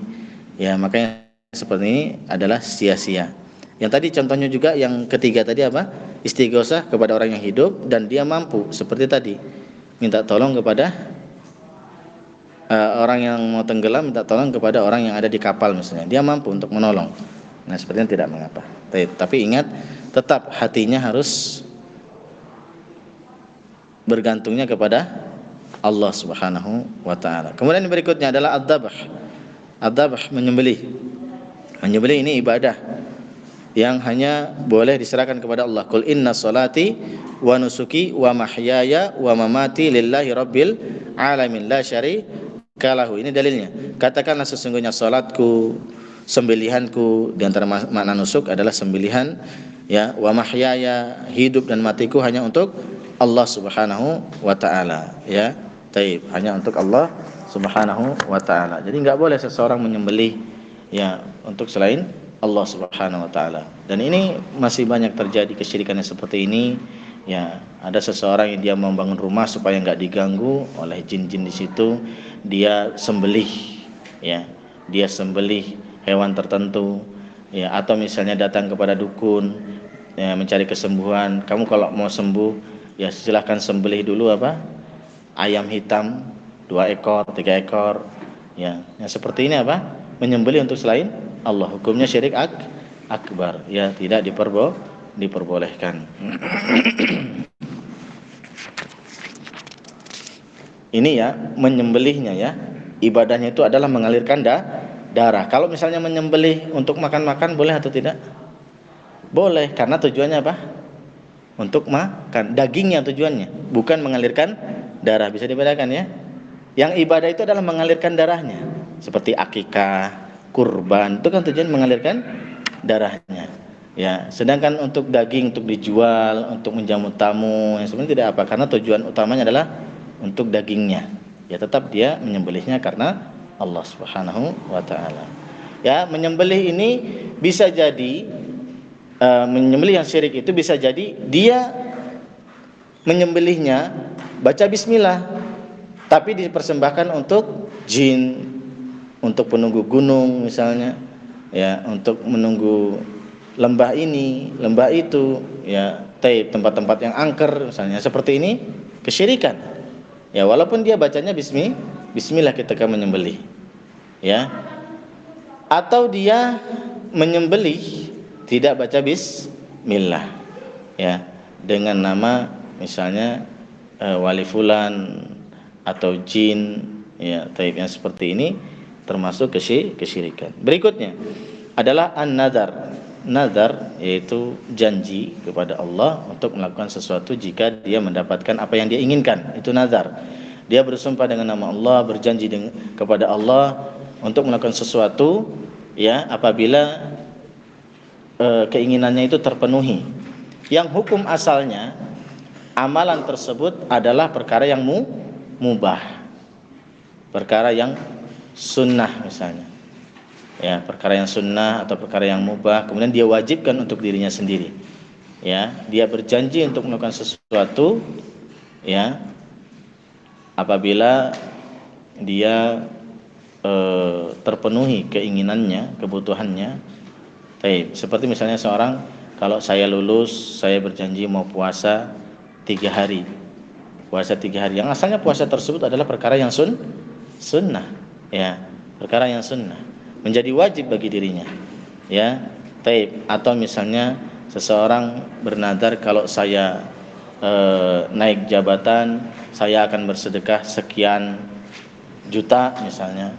ya. Makanya seperti ini adalah sia-sia. Yang tadi contohnya juga yang ketiga tadi apa? Istighosah kepada orang yang hidup dan dia mampu, seperti tadi minta tolong kepada orang yang mau tenggelam, minta tolong kepada orang yang ada di kapal misalnya, dia mampu untuk menolong. Nah, sepertinya tidak mengapa. Tapi ingat, tetap hatinya harus bergantungnya kepada Allah Subhanahu wa taala. Kemudian yang berikutnya adalah adzabh. Adzabh, menyembelih. Menyembelih ini ibadah yang hanya boleh diserahkan kepada Allah. Qul inna sholati wa nusuki wa mahyaya wa mamati lillahi rabbil alamin la syarika lahu. Ini dalilnya. Katakanlah sesungguhnya salatku, sembelihanku, di antara makna nusuk adalah sembelihan, ya, wa mahyaya, hidup dan matiku hanya untuk Allah Subhanahu wa taala, ya. Taib, hanya untuk Allah Subhanahu wa taala. Jadi enggak boleh seseorang menyembelih, ya, untuk selain Allah Subhanahu wa taala. Dan ini masih banyak terjadi kesyirikan yang seperti ini, ya. Ada seseorang yang dia membangun rumah supaya enggak diganggu oleh jin-jin di situ, dia sembelih, ya. Dia sembelih hewan tertentu, ya, atau misalnya datang kepada dukun, ya, mencari kesembuhan. Kamu kalau mau sembuh, ya, silahkan sembelih dulu apa? Ayam hitam 2 ekor, 3 ekor, ya. Yang seperti ini apa? Menyembelih untuk selain Allah. Hukumnya syirik akbar, ya, tidak diperbolehkan. Ini, ya, menyembelihnya, ya, ibadahnya itu adalah mengalirkan darah. Kalau misalnya menyembelih untuk makan-makan boleh atau tidak? Boleh, karena tujuannya apa? Untuk makan, dagingnya tujuannya, bukan mengalirkan darah. Bisa dibedakan, ya. Yang ibadah itu adalah mengalirkan darahnya, seperti akikah, kurban, itu kan tujuan mengalirkan darahnya, ya. Sedangkan untuk daging, untuk dijual, untuk menjamu tamu, yang sebenarnya tidak apa, karena tujuan utamanya adalah untuk dagingnya, ya. Tetap dia menyembelihnya karena Allah Subhanahu wa taala. Ya, menyembelih ini bisa jadi menyembelih yang syirik itu bisa jadi dia menyembelihnya baca bismillah, tapi dipersembahkan untuk jin, untuk penunggu gunung misalnya, ya, untuk menunggu lembah ini, lembah itu, ya, tempat-tempat yang angker misalnya, seperti ini kesyirikan. Ya, walaupun dia bacanya bismillah ketika menyembelih, ya. Atau dia menyembelih tidak baca bismillah, ya, dengan nama misalnya wali fulan atau jin, ya, yang seperti ini termasuk kesyirikan. Berikutnya adalah an-nadar. Nadar yaitu janji kepada Allah untuk melakukan sesuatu jika dia mendapatkan apa yang dia inginkan. Itu nadar. Dia bersumpah dengan nama Allah, berjanji kepada Allah untuk melakukan sesuatu, ya, apabila keinginannya itu terpenuhi. Yang hukum asalnya amalan tersebut adalah perkara yang mubah, perkara yang sunnah misalnya, ya, perkara yang sunnah atau perkara yang mubah, kemudian dia wajibkan untuk dirinya sendiri, ya, dia berjanji untuk melakukan sesuatu, ya, apabila dia terpenuhi keinginannya, kebutuhannya. Seperti misalnya seorang, kalau saya lulus, saya berjanji mau puasa 3 hari, puasa 3 hari, yang asalnya puasa tersebut adalah perkara yang sunnah, ya, perkara yang sunnah, menjadi wajib bagi dirinya, ya. Atau misalnya seseorang bernadar, kalau saya naik jabatan, saya akan bersedekah sekian juta misalnya.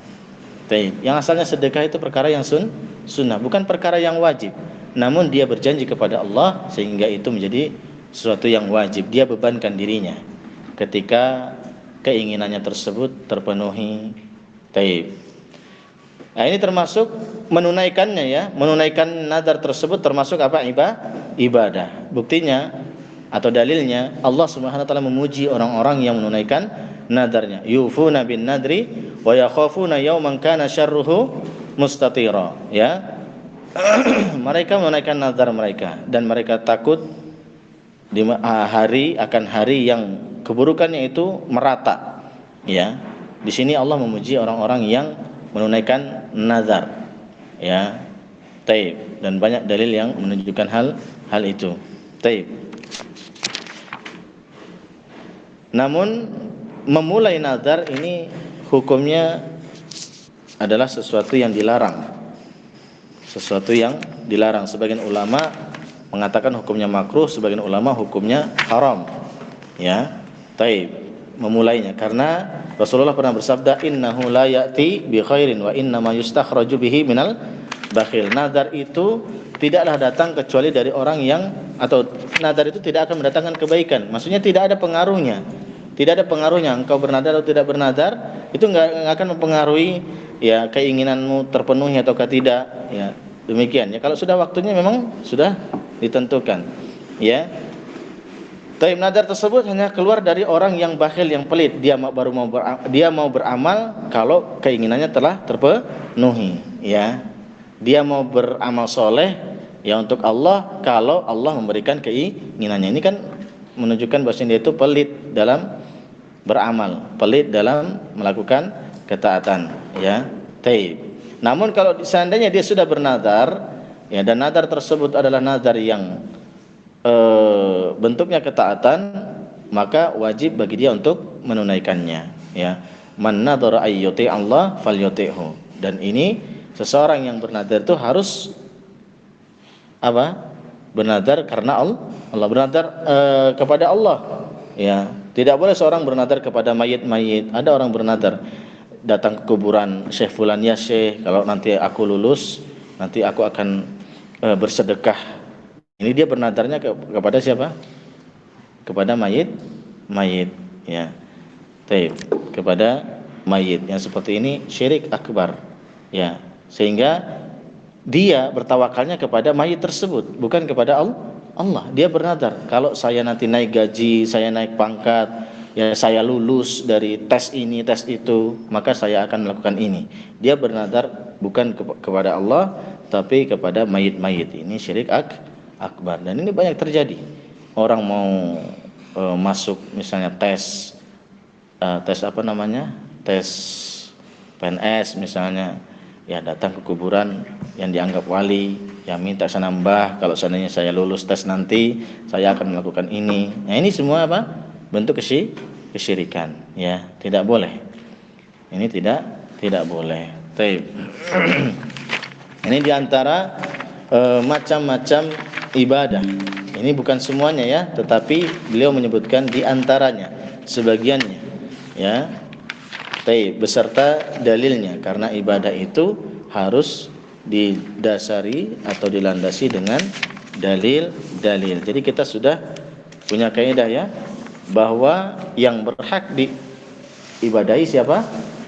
Yang asalnya sedekah itu perkara yang sunnah, bukan perkara yang wajib. Namun dia berjanji kepada Allah sehingga itu menjadi sesuatu yang wajib. Dia bebankan dirinya ketika keinginannya tersebut terpenuhi. Nah, ini termasuk menunaikannya, ya. Menunaikan nadar tersebut termasuk apa? Ibadah. Buktinya atau dalilnya Allah Subhanahu wa taala memuji orang-orang yang menunaikan nadarnya. Yufuna bin nadri wa yakhafuna yawman kana syarruhu mustatira, ya. Mereka menunaikan nadar mereka dan mereka takut di hari yang keburukannya itu merata, ya. Di sini Allah memuji orang-orang yang menunaikan nazar, ya. Dan banyak dalil yang menunjukkan hal itu. Namun memulai nazar ini hukumnya adalah sesuatu yang dilarang. Sesuatu yang dilarang. Sebagian ulama mengatakan hukumnya makruh, sebagian ulama hukumnya haram, ya. Memulainya karena Rasulullah pernah bersabda, innahu la ya'ti bi khairin wa inna ma yustakhraju bihi minal bakhil. Nadar itu tidaklah datang kecuali dari orang yang, atau nadar itu tidak akan mendatangkan kebaikan. Maksudnya tidak ada pengaruhnya. Tidak ada pengaruhnya engkau bernadar atau tidak bernadar, itu enggak akan mempengaruhi, ya, keinginanmu terpenuhi ataukah tidak, ya. Demikian, ya. Kalau sudah waktunya memang sudah ditentukan, ya. Nadar tersebut hanya keluar dari orang yang bakhil, yang pelit. Dia mau beramal kalau keinginannya telah terpenuhi, ya. Dia mau beramal soleh, ya, untuk Allah kalau Allah memberikan keinginannya. Ini kan menunjukkan bahwa dia itu pelit dalam beramal, pelit dalam melakukan ketaatan, ya. Namun kalau seandainya dia sudah bernadar, ya, dan nadar tersebut adalah nadar yang bentuknya ketaatan, maka wajib bagi dia untuk menunaikannya, ya. Man nadhara ayyuti Allah falyuti'hu. Dan ini seseorang yang bernadar itu harus apa? Bernadar karena Allah, bernadar kepada Allah, ya. Tidak boleh seorang bernadar kepada mayit-mayit. Ada orang bernadar datang ke kuburan Syekh fulan, ya Syekh, kalau nanti aku lulus, nanti aku akan bersedekah. Ini dia bernadarnya kepada siapa? Kepada mayit, ya. Kepada mayit. Yang seperti ini syirik akbar, ya. Sehingga dia bertawakalnya kepada mayit tersebut, bukan kepada Allah. Dia bernadar, kalau saya nanti naik gaji, saya naik pangkat, ya, saya lulus dari tes ini, tes itu, maka saya akan melakukan ini. Dia bernadar bukan kepada Allah, tapi kepada mayit-mayit. Ini syirik akbar, dan ini banyak terjadi. Orang mau masuk misalnya tes apa namanya, tes PNS misalnya, ya datang ke kuburan yang dianggap wali, yang minta saya nambah, kalau seandainya saya lulus tes nanti saya akan melakukan ini. Nah ini semua apa? Bentuk kesyirikan, ya tidak boleh. Ini tidak boleh. Taib. Ini diantara macam-macam ibadah. Ini bukan semuanya ya, tetapi beliau menyebutkan diantaranya, sebagiannya, ya. Taib, beserta dalilnya, karena ibadah itu harus didasari atau dilandasi dengan dalil-dalil. Jadi kita sudah punya kaidah ya, bahwa yang berhak diibadahi siapa?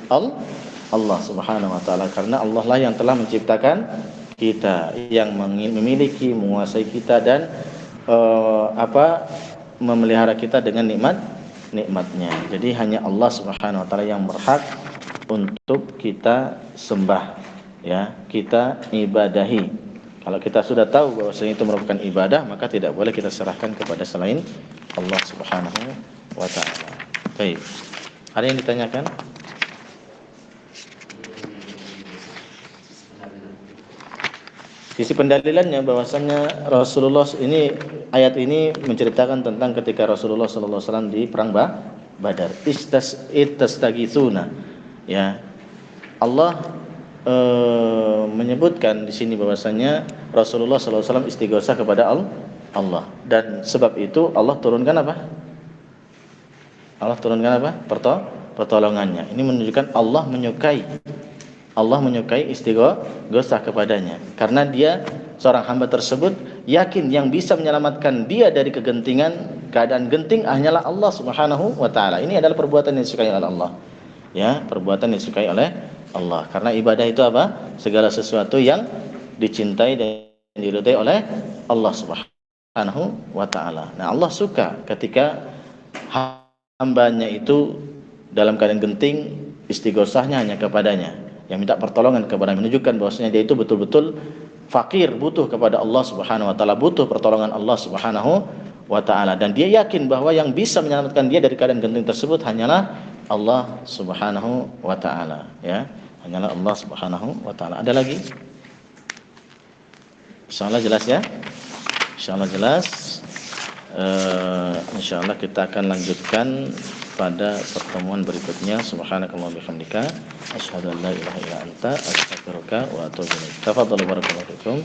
Allah Subhanahu wa taala, karena Allah lah yang telah menciptakan kita, yang memiliki, menguasai kita dan memelihara kita dengan nikmatnya. Jadi hanya Allah Subhanahu wa taala yang berhak untuk kita sembah, ya, kita ibadahi. Kalau kita sudah tahu bahwasanya itu merupakan ibadah, maka tidak boleh kita serahkan kepada selain Allah Subhanahu wa taala. Baik. Ada yang ditanyakan? Sisi pendalilannya bahwasanya Rasulullah ini, ayat ini menceritakan tentang ketika Rasulullah sallallahu alaihi wasallam di perang Badar. Istastagitsuna. Ya. Allah menyebutkan di sini bahwasanya Rasulullah sallallahu alaihi wasallam istighosah kepada Allah, dan sebab itu Allah turunkan apa? Allah turunkan apa? Pertolongannya. Ini menunjukkan Allah menyukai istighosah kepadanya, karena dia, seorang hamba tersebut, yakin yang bisa menyelamatkan dia dari keadaan genting hanyalah Allah Subhanahu wa taala. Ini adalah perbuatan yang disukai oleh Allah. Ya, perbuatan yang disukai oleh Allah. Karena ibadah itu apa? Segala sesuatu yang dicintai dan diridhai oleh Allah Subhanahu wa taala. Nah, Allah suka ketika hambanya itu dalam keadaan genting, istighosahnya hanya kepadanya, yang minta pertolongan kepada, menunjukkan bahwasanya dia itu betul-betul fakir, butuh kepada Allah Subhanahu wa taala, butuh pertolongan Allah Subhanahu wa taala, dan dia yakin bahwa yang bisa menyelamatkan dia dari keadaan genting tersebut hanyalah Allah Subhanahu wa taala, ya, hanyalah Allah Subhanahu wa taala. Ada lagi? Insyaallah jelas ya? Insyaallah jelas. Insyaallah kita akan lanjutkan pada pertemuan berikutnya. Subhanakallahumma bihamdika asyhadu an la ilaha illa anta astaghfiruka wa atubu ilaik. Tafadhalu barakallahu fikum.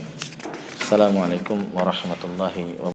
Assalamualaikum warahmatullahi wabarakatuh.